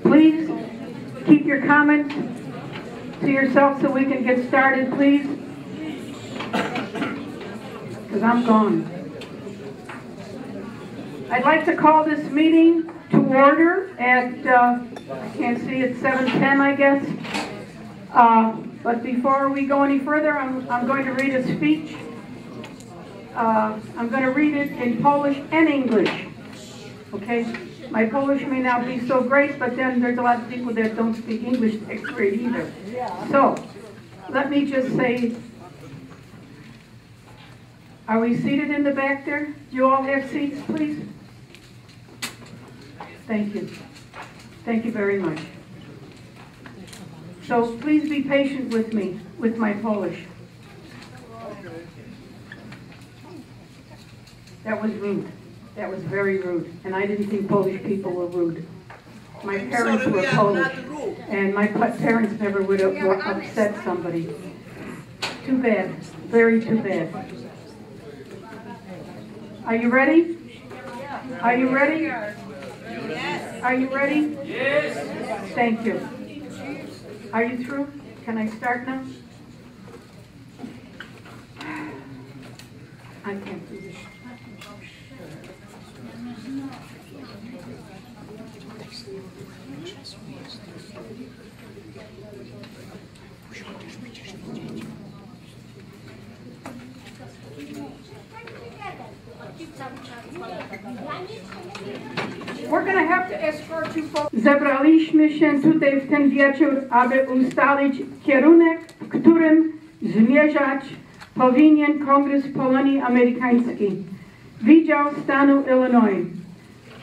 Please keep your comments to yourself so we can get started, please. Because I'm gone. I'd like to call this meeting to order at, I can't see, it's 7:10, I guess. But before we go any further, I'm going to read a speech. I'm going to read it in Polish and English. Okay? My Polish may not be so great, but then there's a lot of people that don't speak English that great either. So, let me just say, are we seated in the back there? Do you all have seats, please? Thank you. Thank you very much. So please be patient with me, with my Polish. That was rude. That was very rude. And I didn't think Polish people were rude. My parents were Polish. And my parents never would have upset somebody. Too bad. Very too bad. Are you ready? Are you ready? Yes. Are you ready? Yes. Thank you. Are you through? Can I start now? I can't do this. We're going to have to escort you folks. Zebraliśmy się tutaj w ten wieczór, aby ustalić kierunek, w którym zmierzać powinien Kongres Polonii Amerykańskiej, Wydział Stanu Illinois.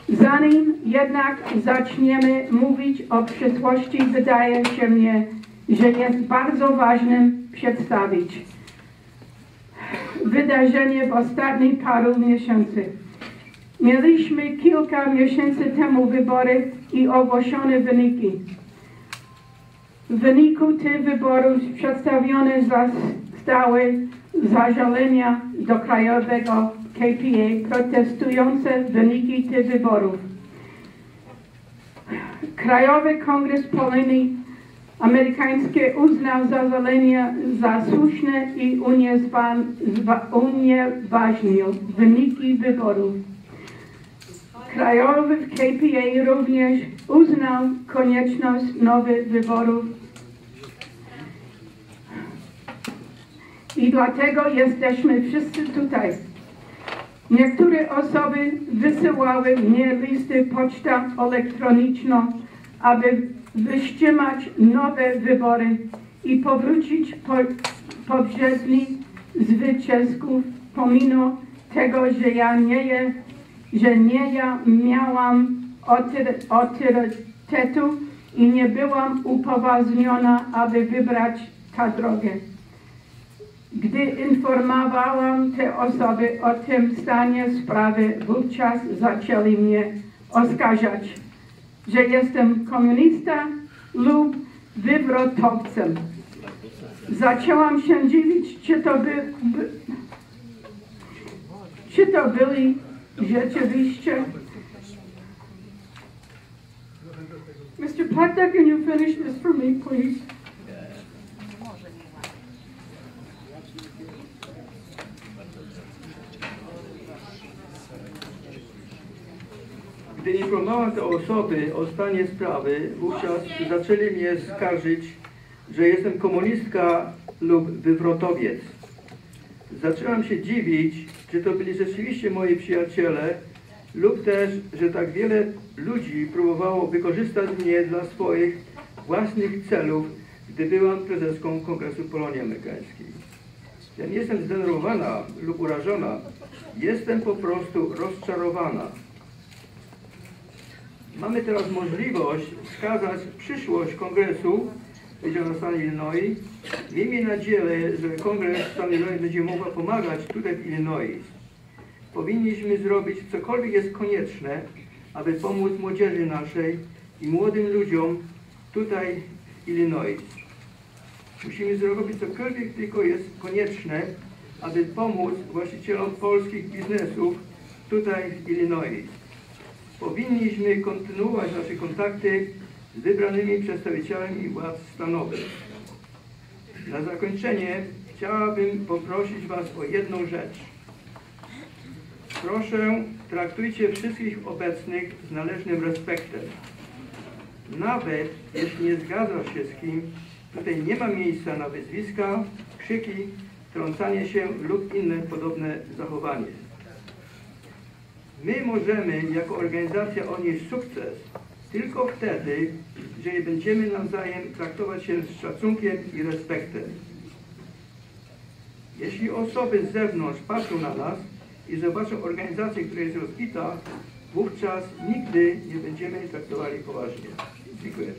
Zanim jednak zaczniemy mówić o przyszłości, wydaje się mnie, że jest bardzo ważnym przedstawić wydarzenie w ostatnich paru miesiącach. Mieliśmy kilka miesięcy temu wybory i ogłoszone wyniki. W wyniku tych wyborów przedstawione zostały zażalenia do krajowego KPA protestujące wyniki tych wyborów. Krajowy Kongres Polonii Amerykański uznał zażalenia za słuszne i unieważnił wyniki wyborów. Krajowy KPA również uznał konieczność nowych wyborów. I dlatego jesteśmy wszyscy tutaj. Niektóre osoby wysyłały mnie listy pocztą elektroniczną, aby wstrzymać nowe wybory i powrócić poprzednich zwycięzców, pomimo tego, że nie ja miałam autorytetu i nie byłam upoważniona, aby wybrać tę drogę. Gdy informowałam te osoby o tym stanie sprawy, wówczas zaczęli mnie oskarżać, że jestem komunista lub wywrotowcem. Zaczęłam się dziwić, czy to byli rzeczywiście. Mr. Pata, can you finish this for me, please? Gdy informowałem te osoby o stanie sprawy, wówczas zaczęli mnie skarżyć, że jestem komunistka lub wywrotowiec. Zaczęłam się dziwić, czy to byli rzeczywiście moi przyjaciele, lub też, że tak wiele ludzi próbowało wykorzystać mnie dla swoich własnych celów, gdy byłam prezeską Kongresu Polonii Amerykańskiej. Ja nie jestem zdenerwowana lub urażona, jestem po prostu rozczarowana. Mamy teraz możliwość wskazać przyszłość Kongresu Wydziału Stanu Illinois. Miejmy nadzieję, że Kongres Stanu Illinois będzie mógł pomagać tutaj w Illinois. Powinniśmy zrobić cokolwiek jest konieczne, aby pomóc młodzieży naszej i młodym ludziom tutaj w Illinois. Musimy zrobić cokolwiek tylko jest konieczne, aby pomóc właścicielom polskich biznesów tutaj w Illinois. powinniśmy kontynuować nasze kontakty z wybranymi przedstawicielami władz stanowych. Na zakończenie chciałabym poprosić Was o jedną rzecz. Proszę, traktujcie wszystkich obecnych z należnym respektem. Nawet jeśli nie zgadzasz się z kim, tutaj nie ma miejsca na wyzwiska, krzyki, trącanie się lub inne podobne zachowanie. My możemy jako organizacja odnieść sukces tylko wtedy, jeżeli będziemy nawzajem traktować się z szacunkiem i respektem. Jeśli osoby z zewnątrz patrzą na nas i zobaczą organizację, która jest rozbita, wówczas nigdy nie będziemy jej traktowali poważnie. Dziękuję.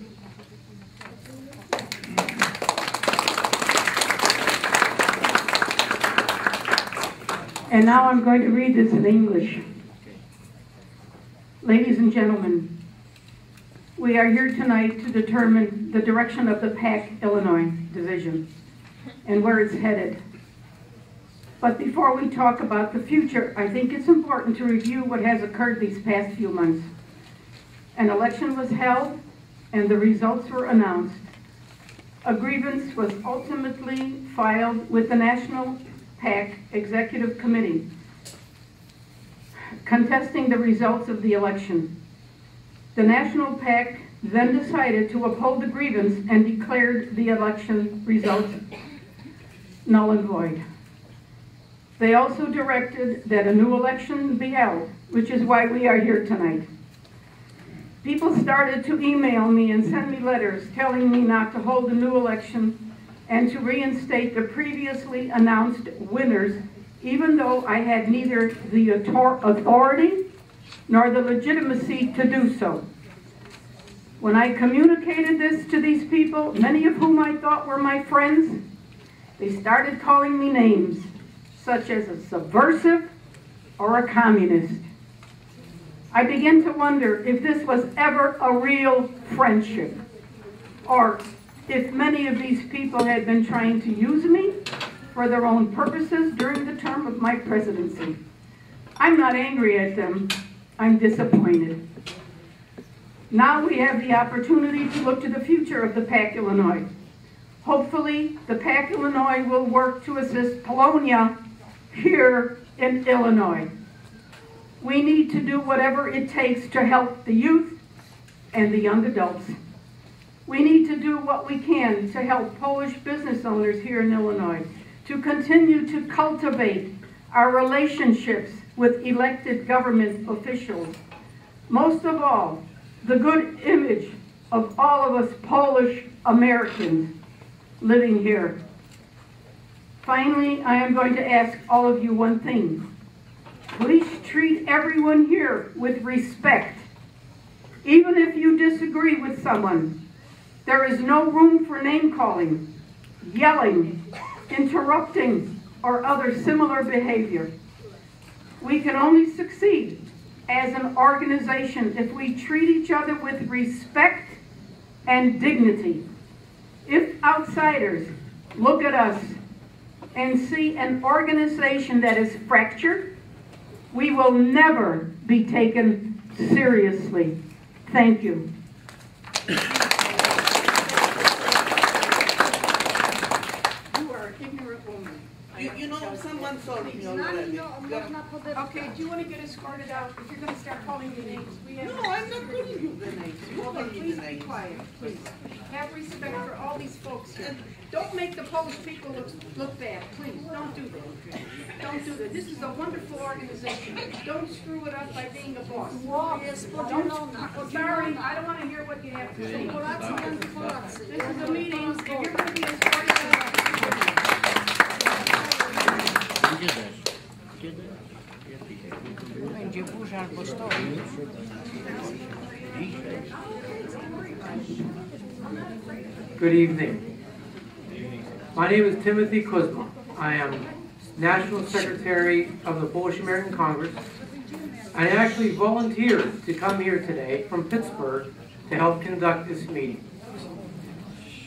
And now I'm going to read this in English. Ladies and gentlemen, we are here tonight to determine the direction of the KPA Illinois Division and where it's headed. But before we talk about the future, I think it's important to review what has occurred these past few months. An election was held and the results were announced. A grievance was ultimately filed with the National PAC Executive Committee contesting the results of the election. The National PAC then decided to uphold the grievance and declared the election results null and void. They also directed that a new election be held, which is why we are here tonight. People started to email me and send me letters telling me not to hold a new election and to reinstate the previously announced winners, even though I had neither the authority nor the legitimacy to do so. When I communicated this to these people, many of whom I thought were my friends, they started calling me names, such as a subversive or a communist. I began to wonder if this was ever a real friendship, or if many of these people had been trying to use me for their own purposes during the term of my presidency. I'm not angry at them, I'm disappointed. Now we have the opportunity to look to the future of the PAC Illinois. Hopefully, the PAC Illinois will work to assist Ponowne here in Illinois. We need to do whatever it takes to help the youth and the young adults. We need to do what we can to help Polish business owners here in Illinois, to continue to cultivate our relationships with elected government officials. Most of all, the good image of all of us Polish Americans living here. Finally, I am going to ask all of you one thing. Please treat everyone here with respect. Even if you disagree with someone, there is no room for name-calling, yelling, interrupting, or other similar behavior. We can only succeed as an organization if we treat each other with respect and dignity. If outsiders look at us and see an organization that is fractured, we will never be taken seriously. Thank you. You know, someone told me already. Okay, do you want to get escorted out? If you're going to start calling me names, we have... No, I'm not calling you the names. You Well, call then me please the be names. quiet, please. Have respect for all these folks here. Don't make the Polish people look bad, please. Don't do that. Don't do that. This is a wonderful organization. Don't screw it up by being a boss. Don't, sorry, I don't want to hear what you have to say. This is a meeting. If you're going to be escorted out... Będzie burza albo stoi. Good evening. My name is Timothy Kuzma. I am National Secretary of the Polish American Congress. I actually volunteered to come here today from Pittsburgh to help conduct this meeting.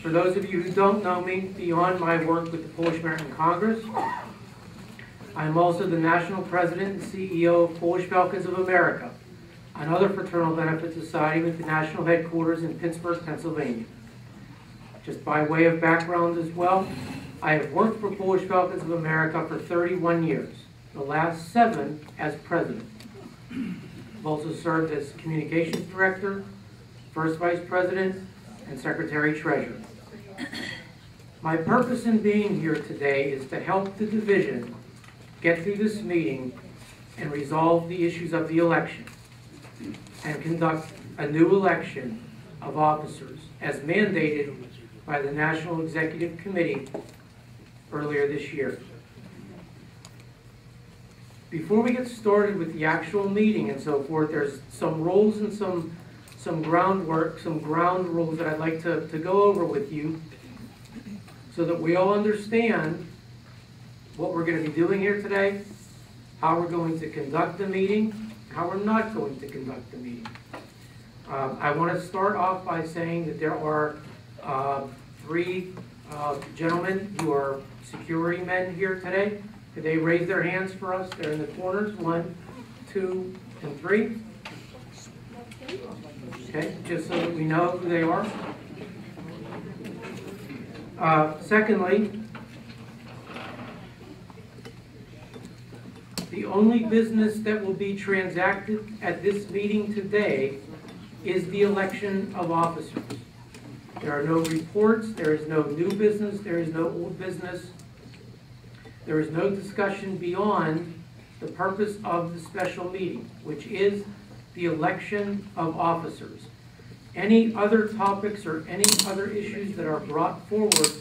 For those of you who don't know me, beyond my work with the Polish American Congress, I'm also the National President and CEO of Polish Falcons of America. another fraternal benefit society with the national headquarters in Pittsburgh, Pennsylvania. Just by way of background as well, I have worked for Polish Falcons of America for 31 years, the last 7 as president. I've also served as communications director, first vice president, and secretary-treasurer. My purpose in being here today is to help the division get through this meeting and resolve the issues of the election and conduct a new election of officers as mandated by the National Executive Committee earlier this year. Before we get started with the actual meeting and so forth, there's some rules and some groundwork, some ground rules that I'd like to go over with you so that we all understand what we're going to be doing here today, how we're going to conduct the meeting, how we're not going to conduct the meeting. I want to start off by saying that there are 3 gentlemen who are security men here today. Could they raise their hands for us? They're in the corners, 1, 2, and 3. Okay, just so that we know who they are. Secondly, the only business that will be transacted at this meeting today is the election of officers. There are no reports, there is no new business, there is no old business. There is no discussion beyond the purpose of the special meeting, which is the election of officers. Any other topics or any other issues that are brought forward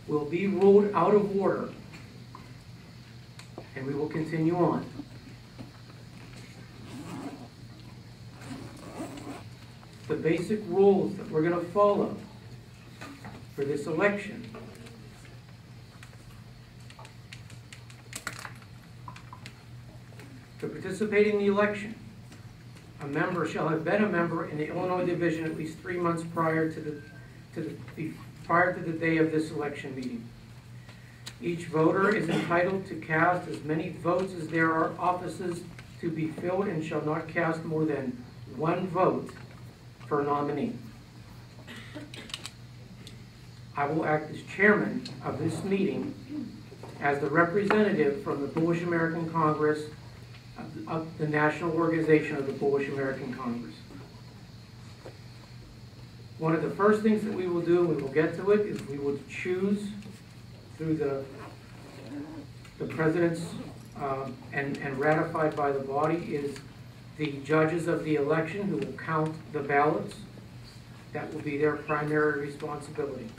will be ruled out of order, and we will continue on. The basic rules that we're going to follow for this election. To participate in the election, a member shall have been a member in the Illinois Division at least 3 months prior to the day of this election meeting. Each voter is entitled to cast as many votes as there are offices to be filled and shall not cast more than 1 vote per nominee. I will act as chairman of this meeting as the representative from the Polish American Congress of the national organization of the Polish American Congress. One of the first things that we will do, and we will get to it, is we will choose through the president's and ratified by the body is the judges of the election who will count the ballots. That will be their primary responsibility.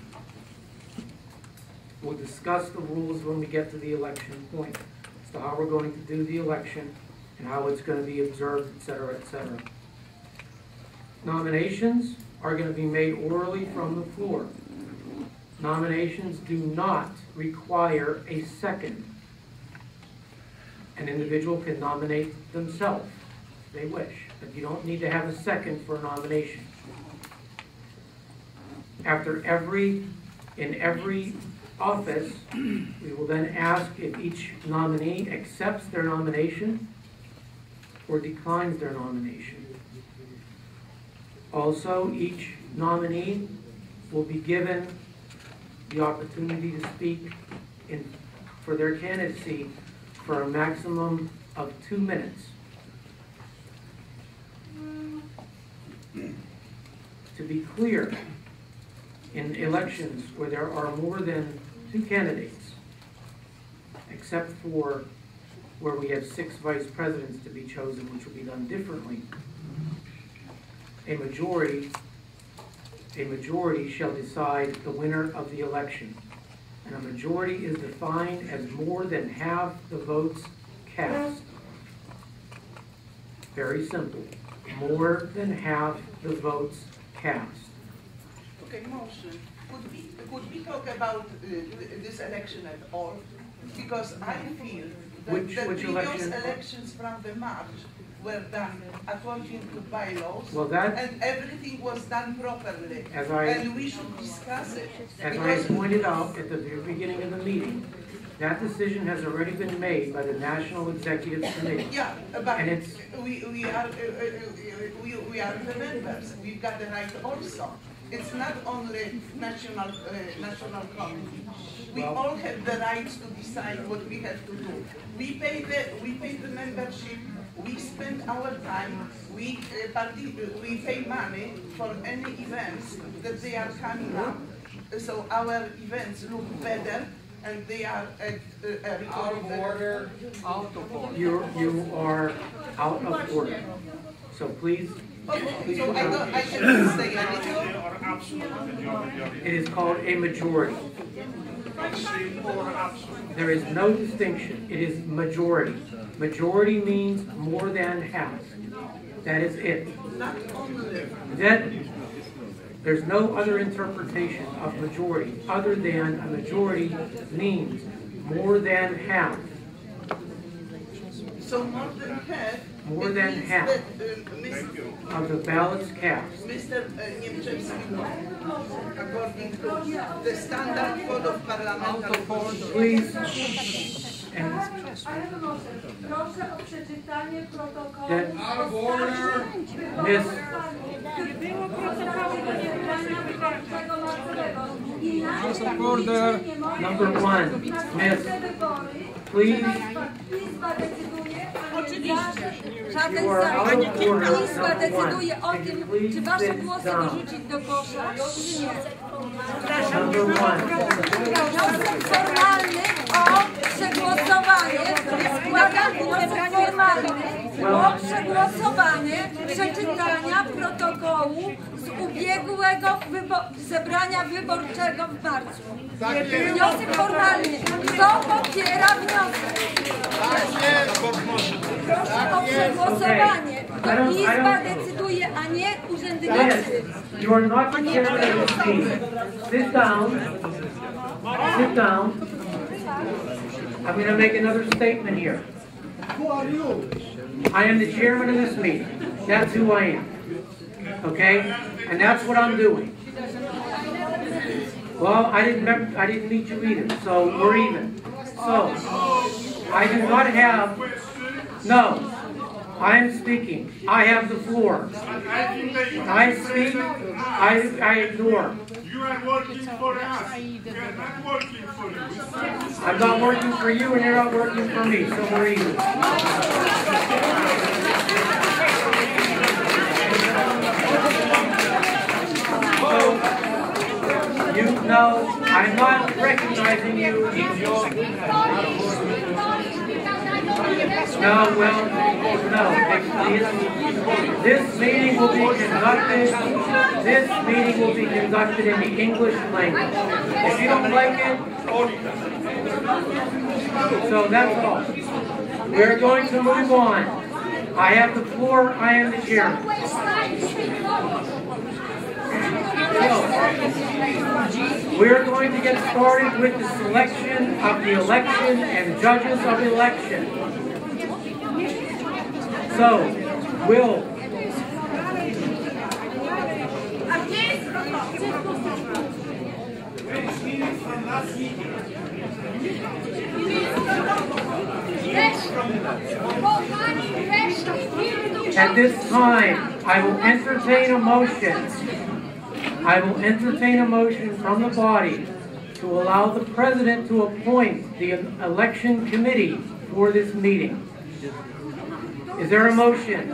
We'll discuss the rules when we get to the election point as to how we're going to do the election and how it's going to be observed, etc., etc. Nominations are going to be made orally from the floor. Nominations do not require a second. An individual can nominate themselves if they wish, but you don't need to have a second for a nomination. In every office, we will then ask if each nominee accepts their nomination or declines their nomination. Also, each nominee will be given the opportunity to speak for their candidacy for a maximum of 2 minutes. To be clear, in elections where there are more than 2 candidates, except for where we have 6 vice presidents to be chosen, which will be done differently, a majority shall decide the winner of the election. And a majority is defined as more than half the votes cast. Very simple. More than half the votes cast. Okay, motion. Could we talk about this election at all? Because I feel that Which the previous election? elections from the March were done according to bylaws, Well, and everything was done properly. As and we should discuss it. As I pointed out at the very beginning of the meeting, That decision has already been made by the National Executive Committee. Yeah, but And it's, we are the members. We've got the right also. It's not only national committee. We all have the rights to decide what we have to do. We pay the membership. We spend our time. We pay money for any events that they are coming up. So our events look better, and they are Out of order. Out of order. you are out of order. So please, So I cannot say anything. it is called a majority. There is no distinction. It is majority. Majority means more than half. That is it. Not only. There's no other interpretation of majority other than a majority means more than half. So more than half. More than half of the ballots cast. Mr. Niemczewski, according to the standard code of parliamentary procedure. Please. And proszę o przeczytanie protokołu. Out of order. Miss, number one, Miss, please. Żaden You are out of order. Izba decyduje o Can you tym, please czy wasze sit głosy down? wyrzucić do kosza, czy nie. Number one. Wniosek formalny o przegłosowanie, składam wniosek formalny o przegłosowanie przeczytania protokołu z ubiegłego zebrania wyborczego w marcu. Wniosek formalny. Kto popiera wniosek? Proszę o przegłosowanie. To Izba decyduje, a nie urzędnicy. You are not the chairman of this meeting. Sit down. Sit down. I'm going to make another statement here. Who are you? I am the chairman of this meeting. That's who I am. Okay? And that's what I'm doing. Well, I didn't meet you either, so we're even. So, I do not have, no, I am speaking. I have the floor. I speak, I ignore. You are working for us. We are not working for you. I'm not working for you and you're not working for me, so we're even. You know, I'm not recognizing you. No, well, no. This meeting will be conducted. This meeting will be conducted in the English language. If you don't like it, so that's all. We're going to move on. I have the floor. I am the chairman. We're going to get started with the selection of the election and judges of election. So, Will. At this time, I will entertain a motion. I will entertain a motion from the body to allow the president to appoint the election committee for this meeting. Is there a motion?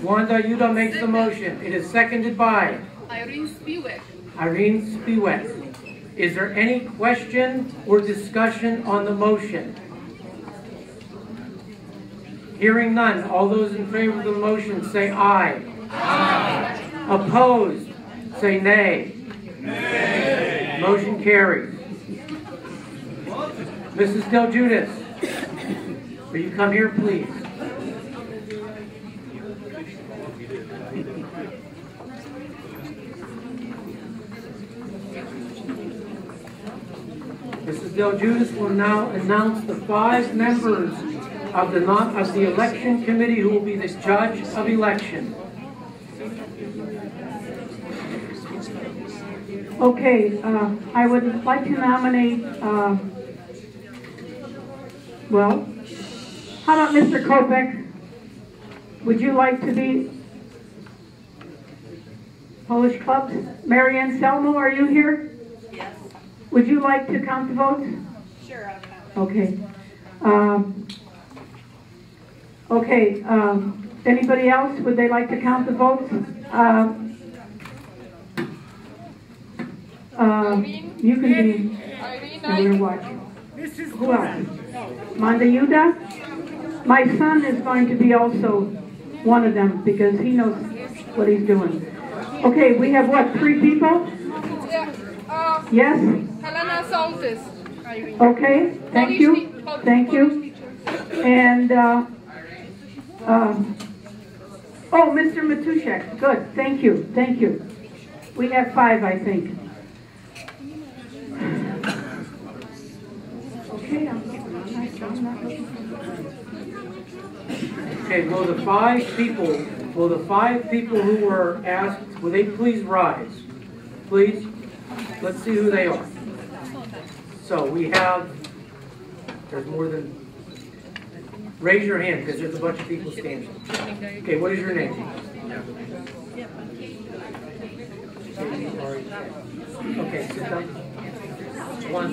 Wanda Yuda makes the motion. It is seconded by Irene Spiewak. Irene Spiewak. Is there any question or discussion on the motion? Hearing none, all those in favor of the motion say aye. Aye. Opposed, say nay. Nay. Motion carries. Mrs. Del Judas, will you come here, please? Mrs. Del Judas will now announce the 5 members of the election committee who will be the judge of election. Okay, I would like to nominate, well, how about Mr. Kopek? Would you like to be Polish Club? Mary Anselmo, are you here? Yes. Would you like to count the votes? Sure, I'll count. Okay. Anybody else? Would they like to count the votes? You can be. And we're watching. Who else? Mandayuda? My son is going to be also one of them because he knows what he's doing. Okay, we have what, 3 people? Yes? Helena Soltis. Okay, thank you. Thank you. And, oh, Mr. Matuszek. Good, thank you, thank you. We have 5, I think. Okay, will the 5 people who were asked, will they please rise? Please? Let's see who they are. So we have, there's more than, raise your hand because there's a bunch of people standing. Okay, what is your name? Okay, sit down. One.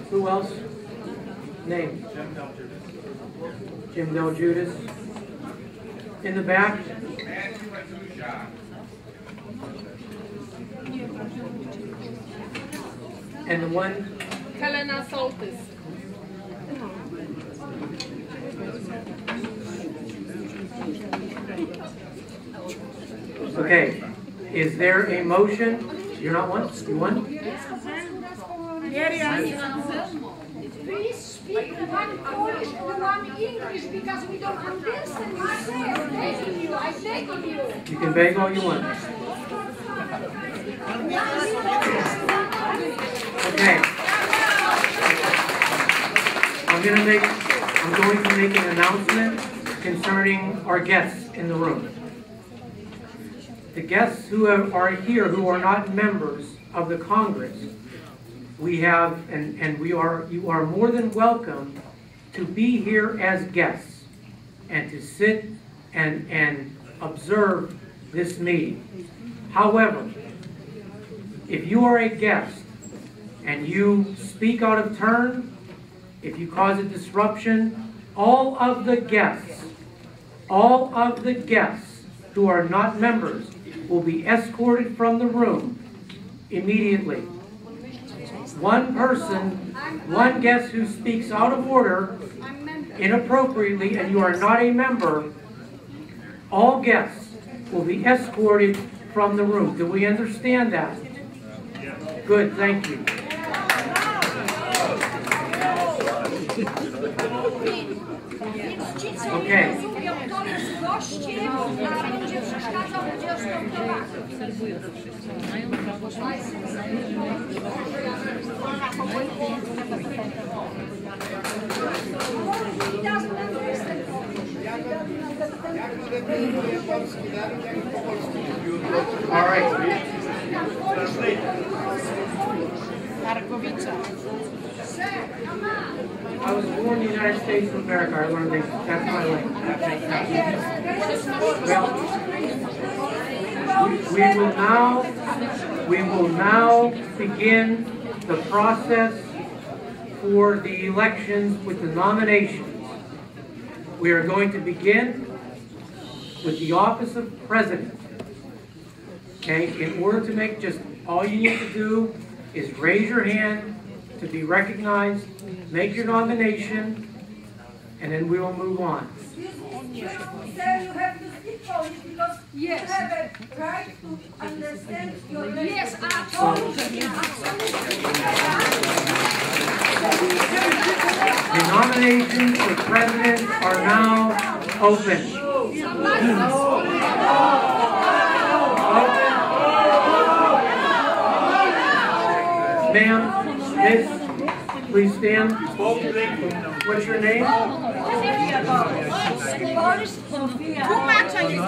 Who else? Name? Jim Del Judas. In the back? And the one? Helena Soltis. Okay. Is there a motion? You're not one? You won? Please speak one Polish and one English because we don't understand you say. I'm begging you, I'm begging you. You can beg all you want. Okay. I'm going to make an announcement concerning our guests in the room. The guests who are here who are not members of the Congress, we have, you are more than welcome to be here as guests and to sit and observe this meeting. However, if you are a guest and you speak out of turn, if you cause a disruption, all of the guests who are not members will be escorted from the room immediately. One guest who speaks out of order, inappropriately, and you are not a member, all guests will be escorted from the room. Do we understand that? Good, thank you. Okay. All right. I was born in the United States of America. I learned that's my language. Well, we will now begin the process for the elections with the nominations. We are going to begin with the office of president. Okay, in order to make, just all you need to do is raise your hand to be recognized, make your nomination, and then we will move on. Sir, you have to speak Polish because you have a right to understand your language. Yes, absolutely. The nominations for president are now open. Ma'am, miss, please stand. What's your name? Tłumacza nie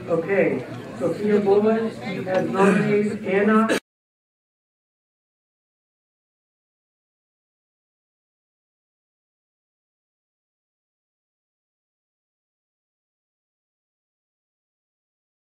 Okay, Sophia Bullitt has nominated Anna